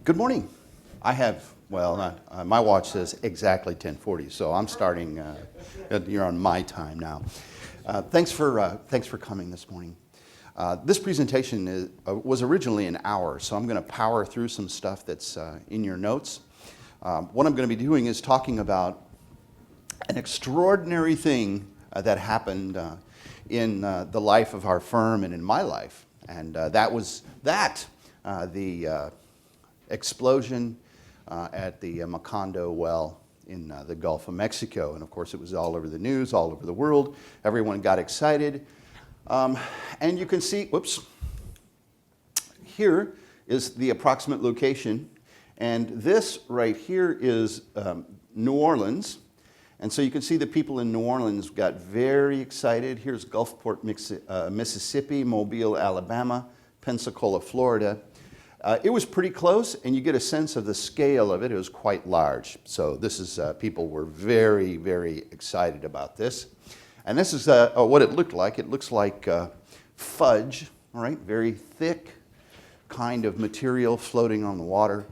Good morning. My watch says exactly 10:40, so I'm starting, you're on my time now. Thanks for coming this morning. This presentation was originally an hour, so I'm going to power through some stuff that's in your notes. What I'm going to be doing is talking about an extraordinary thing that happened in the life of our firm and in my life, and that was the explosion at the Macondo well in the Gulf of Mexico. And of course it was all over the news, all over the world. Everyone got excited. And you can see, here is the approximate location. And this right here is New Orleans. And so you can see the people in New Orleans got very excited. Here's Gulfport, Mississippi, Mobile, Alabama, Pensacola, Florida. It was pretty close, and you get a sense of the scale of it. It was quite large. So this is, people were very, very excited about this. And this is what it looked like. It looks like fudge, all right? Very thick kind of material floating on the water.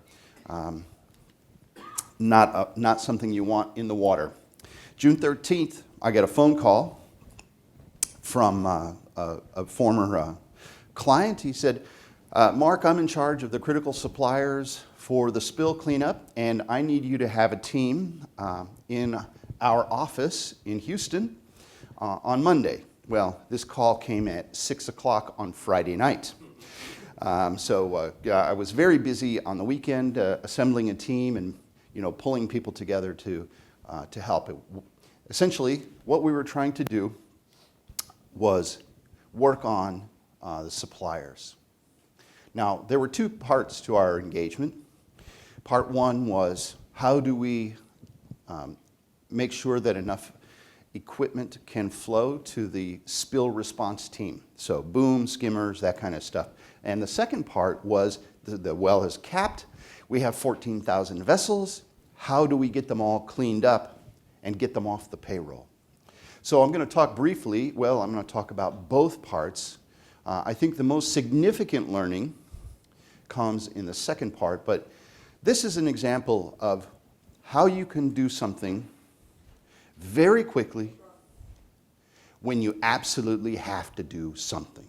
Not something you want in the water. June 13th, I get a phone call from a former client. He said, Mark, I'm in charge of the critical suppliers for the spill cleanup, and I need you to have a team in our office in Houston on Monday. Well, this call came at 6 o'clock on Friday night. I was very busy on the weekend assembling a team and pulling people together to help. Essentially, what we were trying to do was work on the suppliers. Now, there were two parts to our engagement. Part one was, how do we make sure that enough equipment can flow to the spill response team? So boom, skimmers, that kind of stuff. And the second part was, the well is capped. We have 14,000 vessels. How do we get them all cleaned up and get them off the payroll? So I'm going to talk briefly, I'm going to talk about both parts. I think the most significant learning comes in the second part, but this is an example of how you can do something very quickly when you absolutely have to do something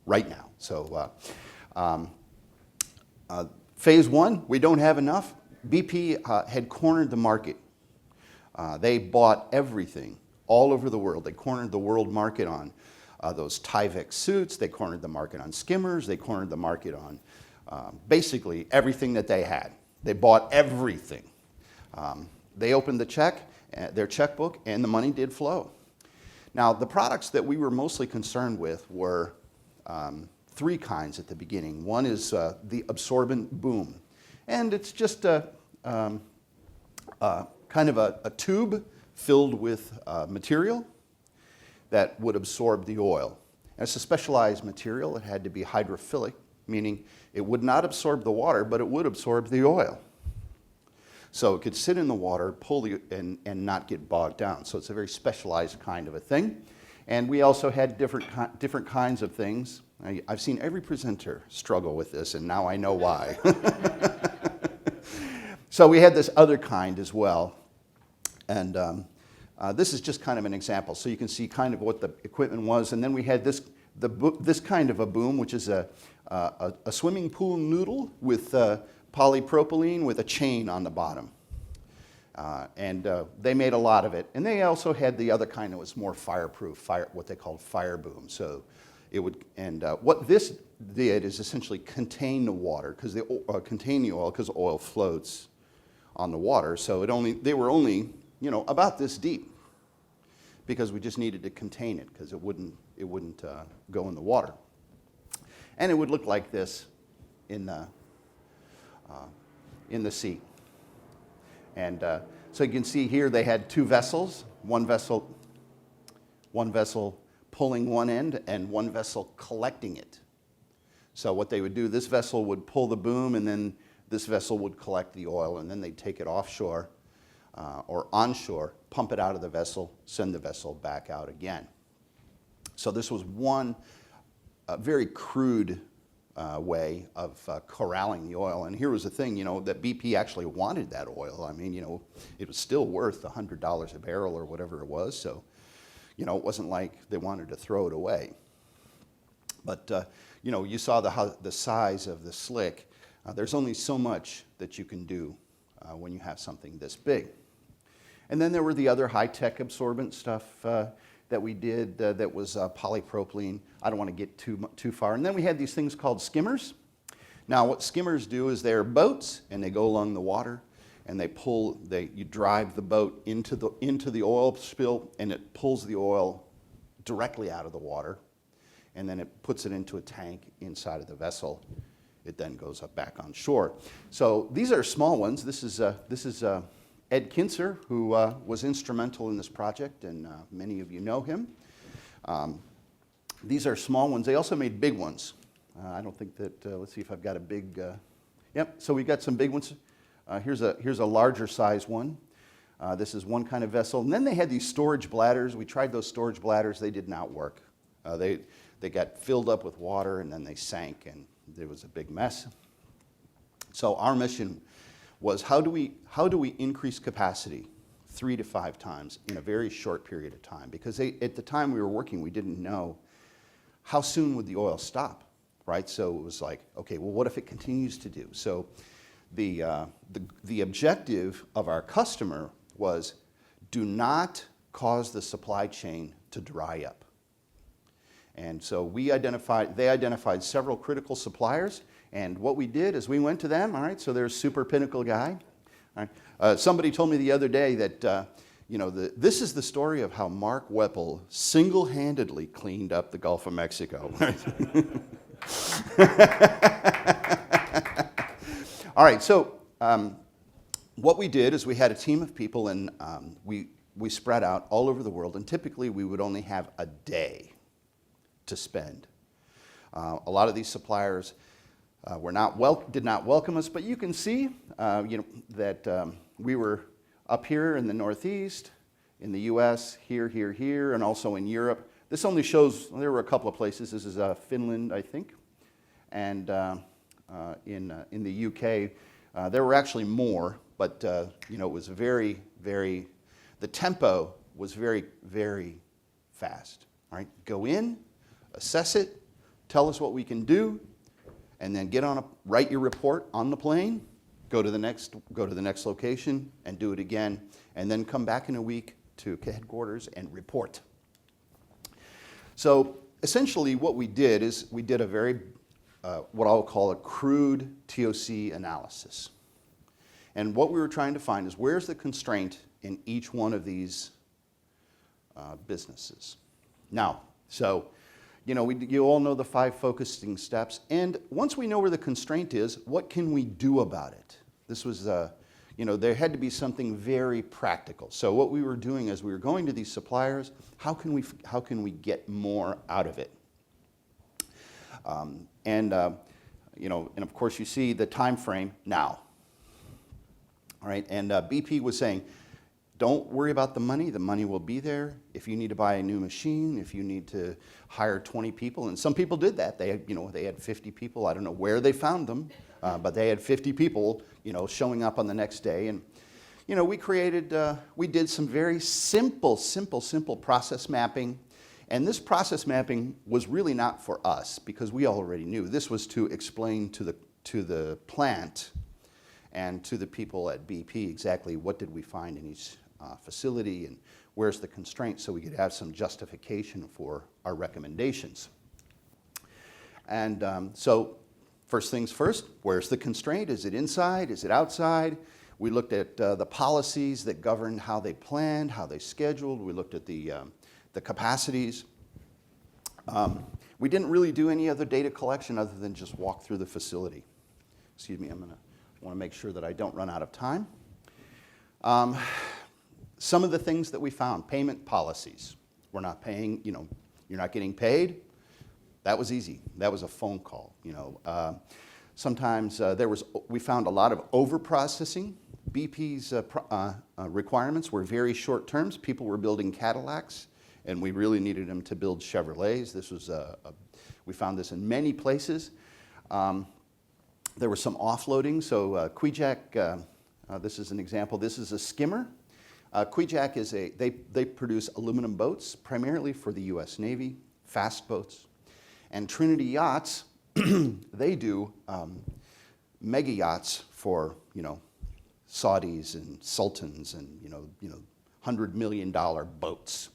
right now. So phase one, we don't have enough. BP had cornered the market. They bought everything all over the world. They cornered the world market on those Tyvek suits. They cornered the market on skimmers. They cornered the market on basically everything that they had. They bought everything. They opened their checkbook, and the money did flow. Now, the products that we were mostly concerned with were three kinds at the beginning. One is the absorbent boom, and it's just kind of a tube filled with material that would absorb the oil. And it's a specialized material. It had to be hydrophilic, meaning it would not absorb the water, but it would absorb the oil. So it could sit in the water, and not get bogged down. So it's a very specialized kind of a thing. And we also had different kinds of things. I've seen every presenter struggle with this, and now I know why. So we had this other kind as well. And this is just kind of an example. So you can see kind of what the equipment was. And then we had this kind of a boom, which is a swimming pool noodle with polypropylene with a chain on the bottom. They made a lot of it. And they also had the other kind that was more fireproof, what they called fire boom. So it would, what this did is essentially contain the water, contain the oil, because oil floats on the water. So they were only about this deep, because we just needed to contain it, because it wouldn't go in the water. And it would look like this in the sea. And so you can see here they had two vessels, one vessel pulling one end and one vessel collecting it. So what they would do, this vessel would pull the boom, and then this vessel would collect the oil, and then they'd take it offshore or onshore, pump it out of the vessel, send the vessel back out again. So this was one very crude way of corralling the oil. And here was the thing, that BP actually wanted that oil. I mean, it was still worth $100 a barrel or whatever it was. So, it wasn't like they wanted to throw it away. But, you saw the size of the slick. There's only so much that you can do when you have something this big. And then there were the other high-tech absorbent stuff that we did that was polypropylene. I don't want to get too far. And then we had these things called skimmers. Now, what skimmers do is they're boats, and they go along the water, and you drive the boat into the oil spill, and it pulls the oil directly out of the water, and then it puts it into a tank inside of the vessel. It then goes up back on shore. So these are small ones. This is Ed Kinzer, who was instrumental in this project, and many of you know him. These are small ones. They also made big ones. I don't think that, let's see if I've got a big, yep, so we got some big ones. Here's a larger size one. This is one kind of vessel. And then they had these storage bladders. We tried those storage bladders. They did not work. They got filled up with water, and then they sank, and there was a big mess. So our mission was how do we increase capacity 3 to 5 times in a very short period of time? Because at the time we were working, we didn't know how soon would the oil stop, right? So it was like, okay, well, what if it continues to do? So the objective of our customer was do not cause the supply chain to dry up. And so they identified several critical suppliers. And what we did is we went to them, all right, so there's Super Pinnacle guy. All right. Somebody told me the other day that, this is the story of how Mark Woeppel single-handedly cleaned up the Gulf of Mexico. All right, so what we did is we had a team of people, and we spread out all over the world, and typically we would only have a day to spend. A lot of these suppliers did not welcome us, but you can see that we were up here in the Northeast, in the U.S., here, and also in Europe. This only shows there were a couple of places. This is Finland, I think, and in the U.K. There were actually more, but it was very, very. The tempo was very, very fast. All right, go in, assess it, tell us what we can do, and then write your report on the plane, go to the next location and do it again, and then come back in a week to headquarters and report. So essentially what we did is we did a very, what I'll call a crude TOC analysis. And what we were trying to find is where's the constraint in each one of these businesses. Now, so you all know the 5 focusing steps, and once we know where the constraint is, what can we do about it? This was, there had to be something very practical. So what we were doing is we were going to these suppliers, how can we get more out of it? And of course you see the time frame now. All right, and BP was saying, don't worry about the money will be there. If you need to buy a new machine, if you need to hire 20 people, and some people did that. They had 50 people. I don't know where they found them, but they had 50 people, showing up on the next day. And, we did some very simple process mapping. And this process mapping was really not for us because we already knew. This was to explain to the plant and to the people at BP exactly what did we find in each facility and where's the constraint so we could have some justification for our recommendations. And so first things first, where's the constraint? Is it inside? Is it outside? We looked at the policies that governed how they planned, how they scheduled. We looked at the capacities. We didn't really do any other data collection other than just walk through the facility. Excuse me, I want to make sure that I don't run out of time. Some of the things that we found, payment policies. We're not paying, you're not getting paid. That was easy. That was a phone call. Sometimes we found a lot of over-processing. BP's requirements were very short terms. People were building Cadillacs, and we really needed them to build Chevrolets. We found this in many places. There was some offloading. So Quijack, this is an example. This is a skimmer. Quijack is they produce aluminum boats primarily for the U.S. Navy, fast boats. And Trinity Yachts, they do mega yachts for, Saudis and sultans and, $100 million boats.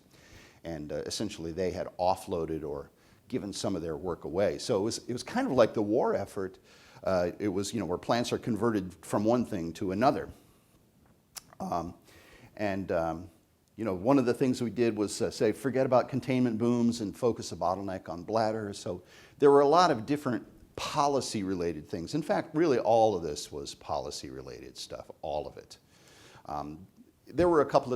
And essentially they had offloaded or given some of their work away. So it was kind of like the war effort. It was, where plants are converted from one thing to another. One of the things we did was say, forget about containment booms and focus a bottleneck on bladders. So there were a lot of different policy-related things. In fact, really all of this was policy-related stuff, all of it. There were a couple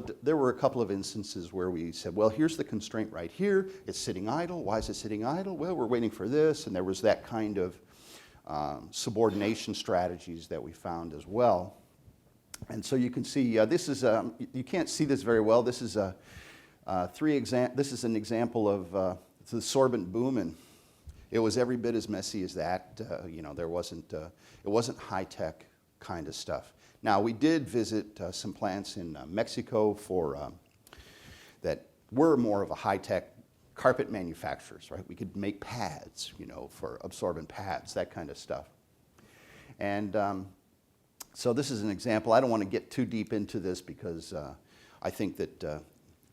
of instances where we said, well, here's the constraint right here. It's sitting idle. Why is it sitting idle? Well, we're waiting for this. And there was that kind of subordination strategies that we found as well. And so you can see, this is, you can't see this very well. This is an example of the sorbent boom, and it was every bit as messy as that. There wasn't, it wasn't high-tech kind of stuff. Now, we did visit some plants in Mexico that were more of a high-tech carpet manufacturers, right? We could make pads, for absorbent pads, that kind of stuff. And so this is an example. I don't want to get too deep into this because I think that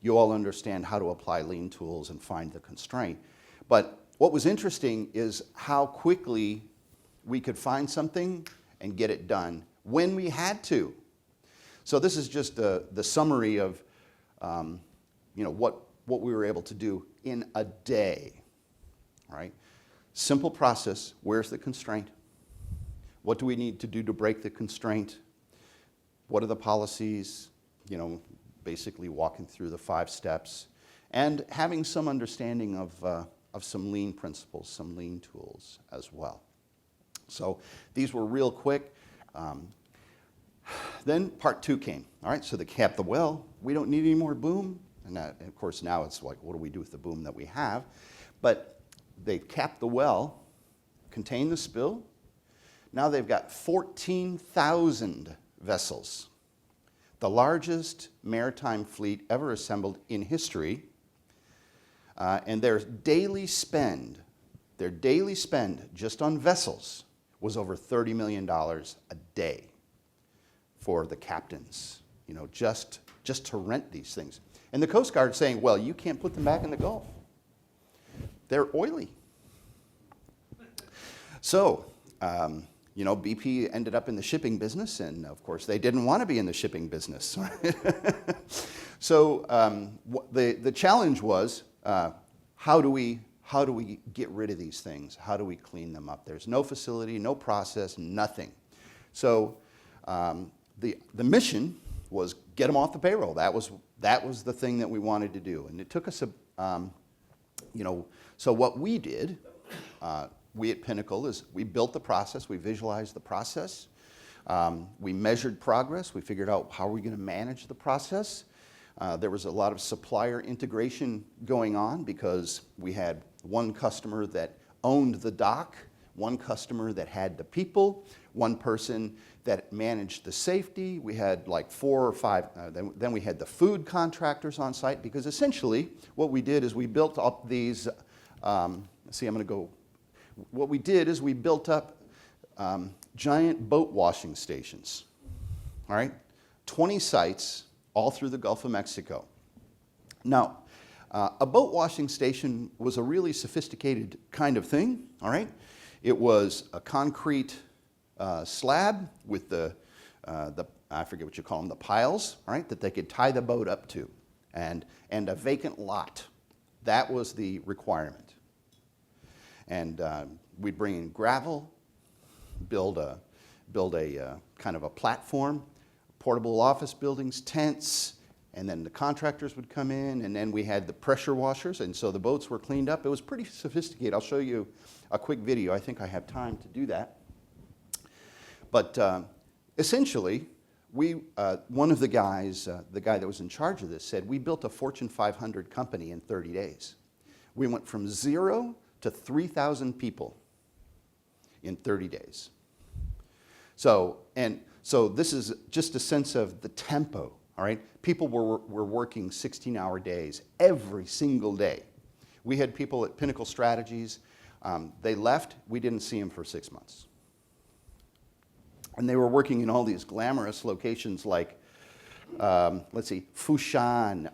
you all understand how to apply lean tools and find the constraint. But what was interesting is how quickly we could find something and get it done when we had to. So this is just the summary of what we were able to do in a day. All right? Simple process. Where's the constraint? What do we need to do to break the constraint? What are the policies? Basically walking through the 5 steps and having some understanding of some lean principles, some lean tools as well. So these were real quick. Then part 2 came. All right, so they capped the well. We don't need any more boom. And of course, now it's like, what do we do with the boom that we have? But they capped the well, contained the spill. Now they've got 14,000 vessels, the largest maritime fleet ever assembled in history. And their daily spend just on vessels was over $30 million a day for the captains, just to rent these things. And the Coast Guard saying, well, you can't put them back in the Gulf. They're oily. So, BP ended up in the shipping business, and of course they didn't want to be in the shipping business. So the challenge was, how do we get rid of these things? How do we clean them up? There's no facility, no process, nothing. So the mission was get them off the payroll. That was the thing that we wanted to do, and it took us So what we did, we at Pinnacle, is we built the process, we visualized the process, we measured progress, we figured out how are we going to manage the process. There was a lot of supplier integration going on because we had one customer that owned the dock, one customer that had the people, one person that managed the safety. We had like 4 or 5, then we had the food contractors on site, because essentially what we did is we built up these, what we did is we built up giant boat washing stations, all right? 20 sites all through the Gulf of Mexico. Now, a boat washing station was a really sophisticated kind of thing, all right? It was a concrete slab with I forget what you call them, the piles, all right, that they could tie the boat up to, and a vacant lot. That was the requirement. And we'd bring in gravel, build a kind of a platform, portable office buildings, tents, and then the contractors would come in, and then we had the pressure washers, and so the boats were cleaned up. It was pretty sophisticated. I'll show you a quick video. I think I have time to do that. But essentially, one of the guys, the guy that was in charge of this, said, we built a Fortune 500 company in 30 days. We went from 0 to 3,000 people in 30 days. So this is just a sense of the tempo, all right? People were working 16-hour days every single day. We had people at Pinnacle Strategies. They left. We didn't see them for 6 months. And they were working in all these glamorous locations like, let's see, Fushan,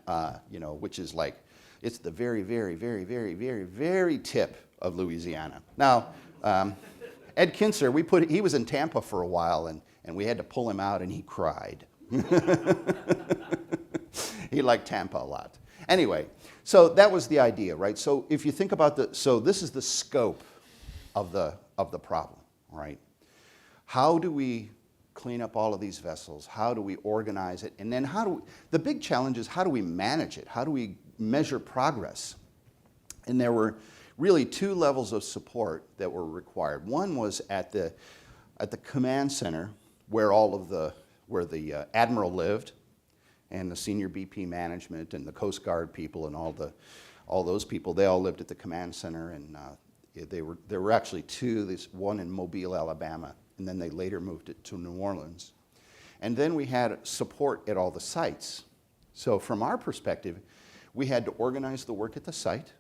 which is like, it's the very, very, very, very, very, very tip of Louisiana. Now, Ed Kinser, he was in Tampa for a while, and we had to pull him out, and he cried. He liked Tampa a lot. Anyway, so that was the idea, right? So if you think about so this is the scope of the problem, right? How do we clean up all of these vessels? How do we organize it? And then the big challenge is how do we manage it? How do we measure progress? And there were really two levels of support that were required. One was at the command center where where the admiral lived, and the senior BP management and the Coast Guard people and all those people. They all lived at the command center, and there were actually two. This one in Mobile, Alabama, and then they later moved it to New Orleans. And then we had support at all the sites. So from our perspective, we had to organize the work at the site,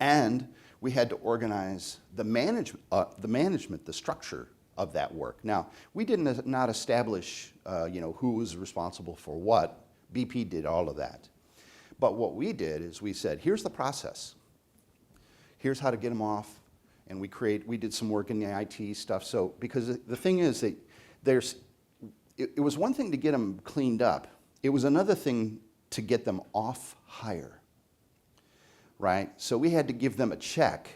and we had to organize the management, the structure of that work. Now, we did not establish, who was responsible for what. BP did all of that. But what we did is we said, here's the process. Here's how to get them off. And we did some work in the IT stuff. So, because the thing is that it was one thing to get them cleaned up. It was another thing to get them off hire, right? So we had to give them a check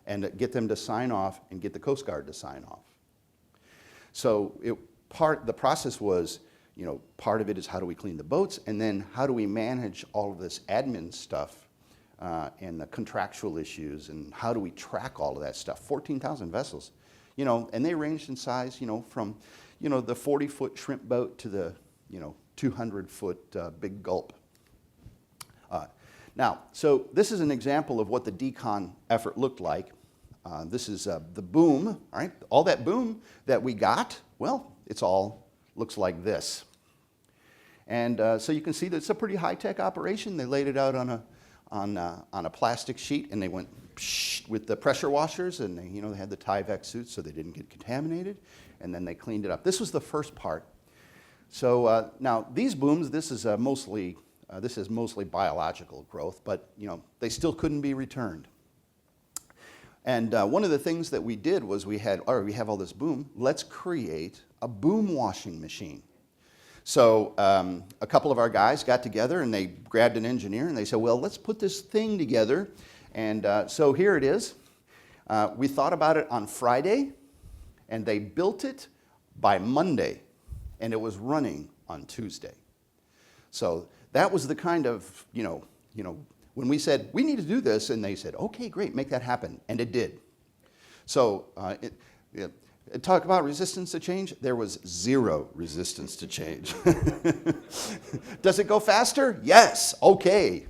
and get them to sign off and get the Coast Guard to sign off. So the process was, part of it is how do we clean the boats, and then how do we manage all of this admin stuff and the contractual issues, and how do we track all of that stuff? 14,000 vessels, and they ranged in size, from, the 40-foot shrimp boat to the, 200-foot big gulp. Now, so this is an example of what the decon effort looked like. This is the boom, all right? All that boom that we got, well, it's all looks like this. And so you can see that it's a pretty high-tech operation. They laid it out on a plastic sheet, and they went with the pressure washers, and they had the Tyvek suits so they didn't get contaminated, and then they cleaned it up. This was the first part. So now these booms, this is mostly biological growth, but they still couldn't be returned. And one of the things that we did was we have all this boom. Let's create a boom washing machine. So a couple of our guys got together and they grabbed an engineer and they said, well, let's put this thing together. And so here it is. We thought about it on Friday, and they built it by Monday, and it was running on Tuesday. So that was the kind of, when we said, we need to do this, and they said, okay, great, make that happen, and it did. So talk about resistance to change. There was zero resistance to change. Does it go faster? Yes, okay.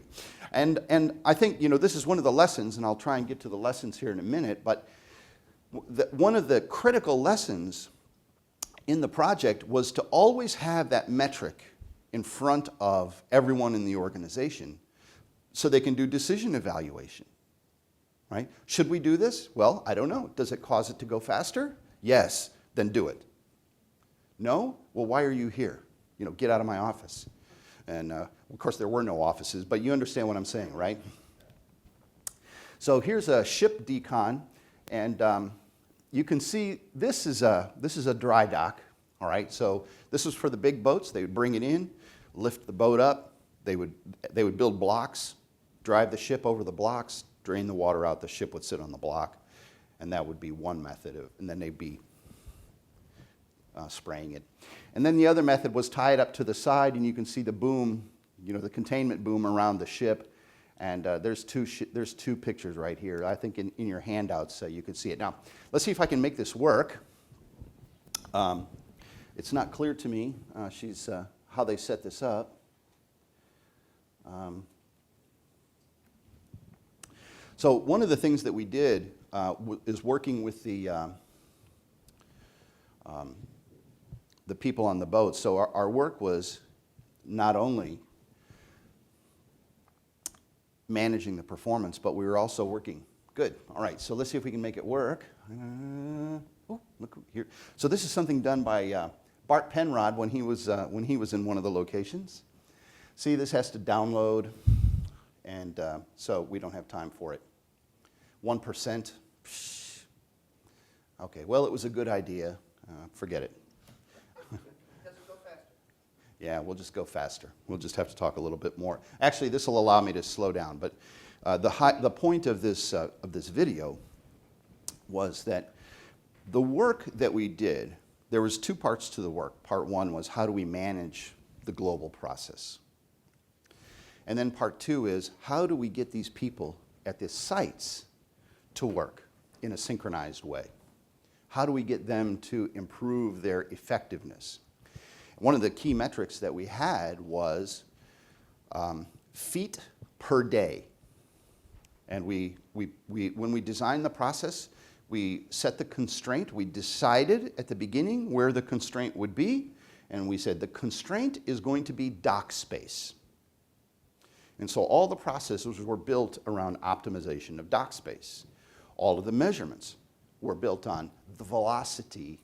And I think, this is one of the lessons, and I'll try and get to the lessons here in a minute, but one of the critical lessons in the project was to always have that metric in front of everyone in the organization so they can do decision evaluation, right? Should we do this? Well, I don't know. Does it cause it to go faster? Yes, then do it. No? Well, why are you here? Get out of my office. And of course, there were no offices, but you understand what I'm saying, right? So here's a ship decon, and you can see this is a dry dock, all right? So this was for the big boats. They would bring it in, lift the boat up. They would build blocks, drive the ship over the blocks, drain the water out. The ship would sit on the block, and that would be one method and then they'd be spraying it. And then the other method was tie it up to the side, and you can see the boom, the containment boom around the ship. And there's two pictures right here. I think in your handouts you can see it. Now, let's see if I can make this work. It's not clear to me how they set this So one of the things that we did is working with the people on the boat. So our work was not only managing the performance, but we were also working. Good. All right. So let's see if we can make it work. Oh, look here. So this is something done by Bart Penrod when he was in one of the locations. See, this has to download, and so we don't have time for it. 1%. Psh. Okay. Well, it was a good idea. Forget it. Does it go faster? Yeah, we'll just go faster. We'll just have to talk a little bit more. Actually, this will allow me to slow down. But the point of this video was that the work that we did, there was two parts to the work. Part one was how do we manage the global process? And then part two is how do we get these people at the sites to work in a synchronized way? How do we get them to improve their effectiveness? One of the key metrics that we had was feet per day. And when we designed the process, we set the constraint. We decided at the beginning where the constraint would be, and we said the constraint is going to be dock space. And so all the processes were built around optimization of dock space. All of the measurements were built on the velocity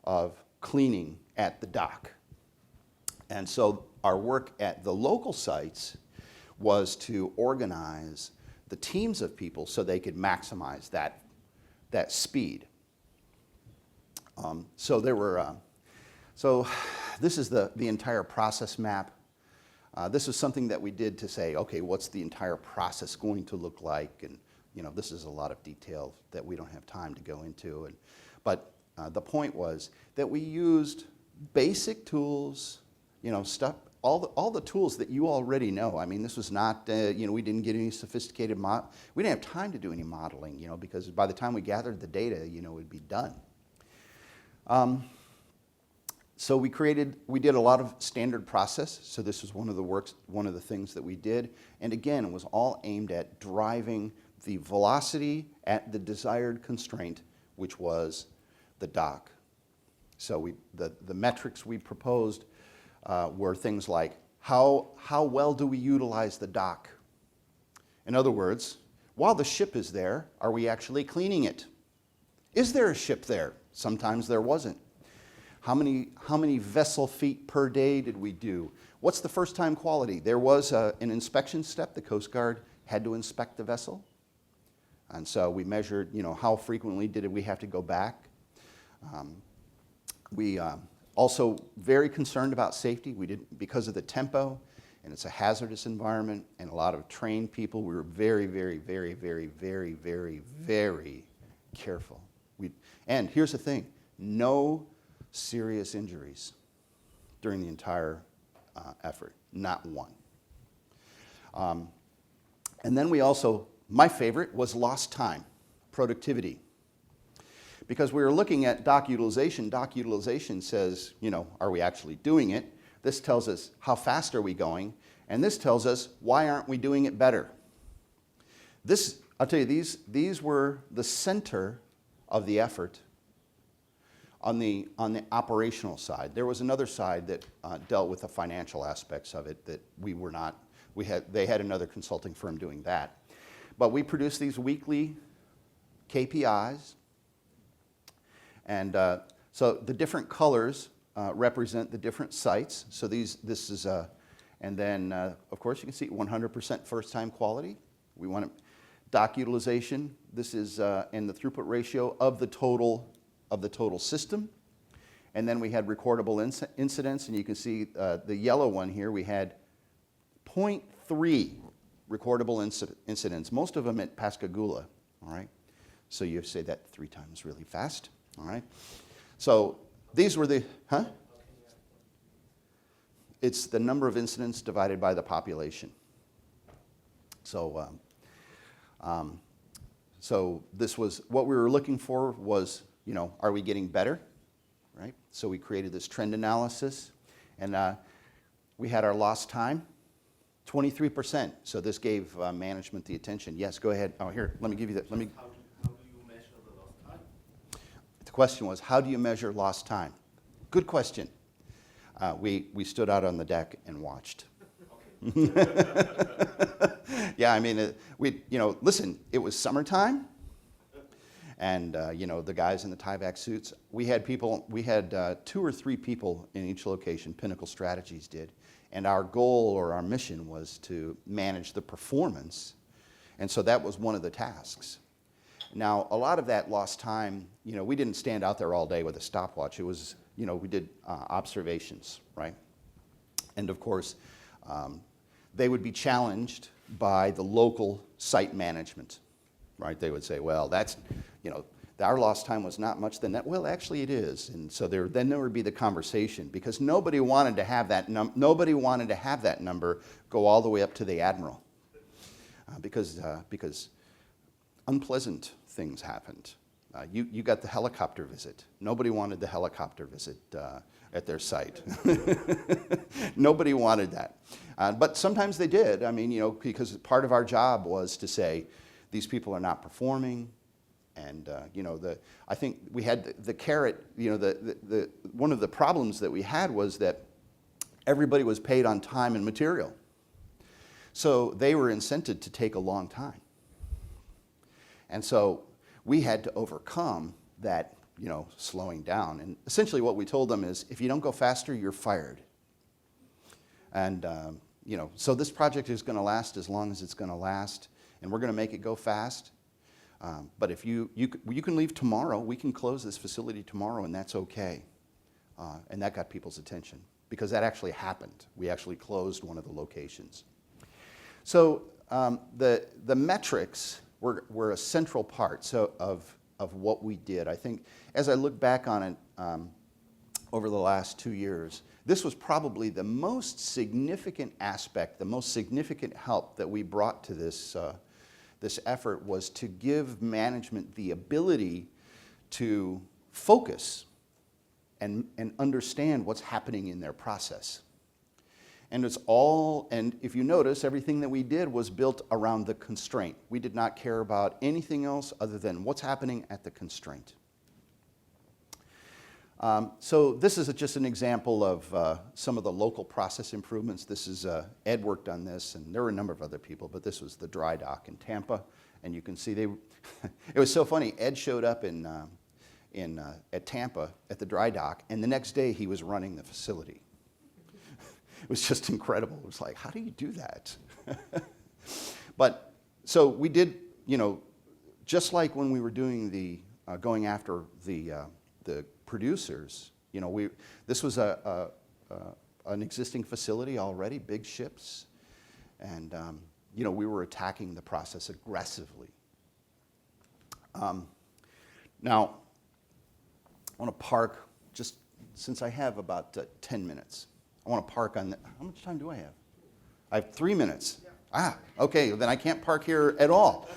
of cleaning at the dock. And so our work at the local sites was to organize the teams of people so they could maximize that speed. So this is the entire process map. This is something that we did to say, okay, what's the entire process going to look like? And this is a lot of detail that we don't have time to go into. But the point was that we used basic tools, stuff, all the tools that you already know. I mean, this was not, we didn't get any sophisticated we didn't have time to do any modeling, because by the time we gathered the data, it would be done. So we did a lot of standard process. So this was one of the things that we did. And again, it was all aimed at driving the velocity at the desired constraint, which was the dock. So the metrics we proposed were things like how well do we utilize the dock? In other words, while the ship is there, are we actually cleaning it? Is there a ship there? Sometimes there wasn't. How many vessel feet per day did we do? What's the first time quality? There was an inspection step. The Coast Guard had to inspect the vessel. And so we measured, how frequently did we have to go back. We also very concerned about safety. We didn't, because of the tempo, and it's a hazardous environment, and a lot of trained people. We were very, very, very, very, very, very, very careful. And here's the thing: no serious injuries during the entire effort, not one. And then we also, my favorite was lost time, productivity. Because we were looking at dock utilization. Dock utilization says, are we actually doing it? This tells us how fast are we going, and this tells us why aren't we doing it better. I'll tell you, these were the center of the effort on the operational side. There was another side that dealt with the financial aspects of it that they had another consulting firm doing that. But we produced these weekly KPIs. And so the different colors represent the different sites. So this is, and then of course you can see 100% first time quality. We want dock utilization. This is in the throughput ratio of the total system. And then we had recordable incidents, and you can see the yellow one here. We had 0.3 recordable incidents, most of them at Pascagoula. All right, so you say that 3 times really fast. All right. So these were the, It's the number of incidents divided by the population. So, so this was, what we were looking for was, are we getting better? Right? So we created this trend analysis, and we had our lost time. 23%. So this gave management the attention. Yes, go ahead. Oh, here, let me give you that. How do you measure the lost time? The question was, how do you measure lost time? Good question. We stood out on the deck and watched. Yeah, I mean, listen, it was summertime, and the guys in the tie-back suits. We had 2 or 3 people in each location. Pinnacle Strategies did, and our goal or our mission was to manage the performance, and so that was one of the tasks. Now, a lot of that lost time, we didn't stand out there all day with a stopwatch. It was, we did observations, right? And of course, they would be challenged by the local site management, right? They would say, well, that's, our lost time was not much than that. Well, actually it is. And so then there would be the conversation, because nobody wanted to have that number go all the way up to the admiral, because unpleasant things happened. You got the helicopter visit. Nobody wanted the helicopter visit at their site. Nobody wanted that. But sometimes they did. I mean, because part of our job was to say, these people are not performing. And, I think we had the carrot, one of the problems that we had was that everybody was paid on time and material. So they were incented to take a long time. And so we had to overcome that, slowing down. And essentially what we told them is, if you don't go faster, you're fired. And, so this project is going to last as long as it's going to last, and we're going to make it go fast. But if you can leave tomorrow, we can close this facility tomorrow, and that's okay. And that got people's attention, because that actually happened. We actually closed one of the locations. So the metrics were a central part of what we did. I think as I look back on it over the last 2 years, this was probably the most significant aspect, the most significant help that we brought to this effort, was to give management the ability to focus and understand what's happening in their process. And if you notice, everything that we did was built around the constraint. We did not care about anything else other than what's happening at the constraint. So this is just an example of some of the local process improvements. This is, Ed worked on this, and there were a number of other people, but this was the dry dock in Tampa. And you can see it was so funny. Ed showed up at Tampa at the dry dock, and the next day he was running the facility. It was just incredible. It was like, how do you do that? But so we did, just like when we were doing going after the producers, this was an existing facility already, big ships, and we were attacking the process aggressively. Now, I want to park, just since I have about 10 minutes. I want to park on how much time do I have? I have 3 minutes. Yeah. Okay, then I can't park here at all.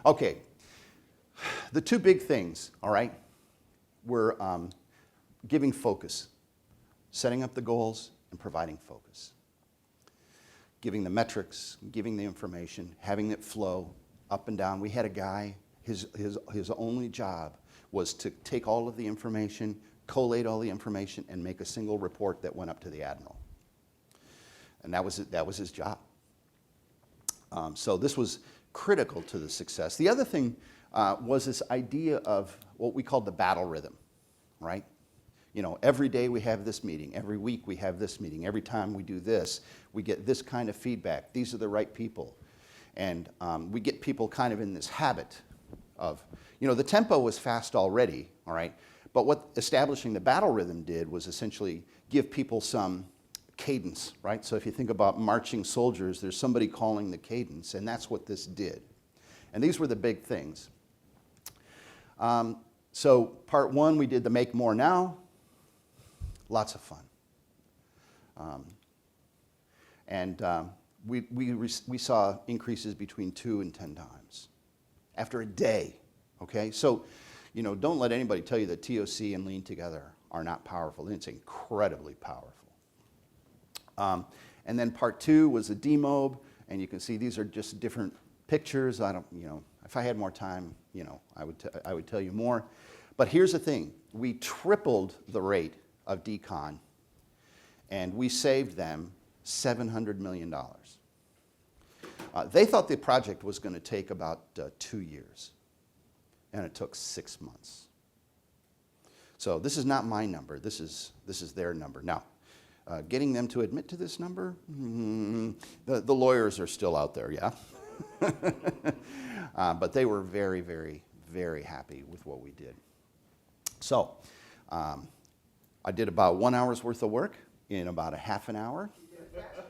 Okay, the 2 big things, all right, were giving focus, setting up the goals and providing focus. Giving the metrics, giving the information, having it flow up and down. We had a guy, his only job was to take all of the information, collate all the information, and make a single report that went up to the admiral. And that was his job. So this was critical to the success. The other thing was this idea of what we called the battle rhythm, right? Every day we have this meeting, every week we have this meeting, every time we do this, we get this kind of feedback. These are the right people. And we get people kind of in this habit of, the tempo was fast already, all right? But what establishing the battle rhythm did was essentially give people some cadence, right? So if you think about marching soldiers, there's somebody calling the cadence, and that's what this did. And these were the big things. So part 1, we did the make more now. Lots of fun. We saw increases between 2 and 10 times after a day, okay? So, don't let anybody tell you that TOC and lean together are not powerful. It's incredibly powerful. And then part 2 was a demob, and you can see these are just different pictures. I don't, if I had more time, I would tell you more. But here's the thing. We tripled the rate of decon, and we saved them $700 million. They thought the project was going to take about 2 years, and it took 6 months. So this is not my number. This is their number. Now, getting them to admit to this number, the lawyers are still out there, yeah? But they were very, very, very happy with what we did. So I did about 1 hour's worth of work in about a half an hour.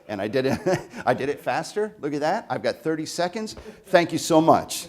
And I did it faster. Look at that. I've got 30 seconds. Thank you so much.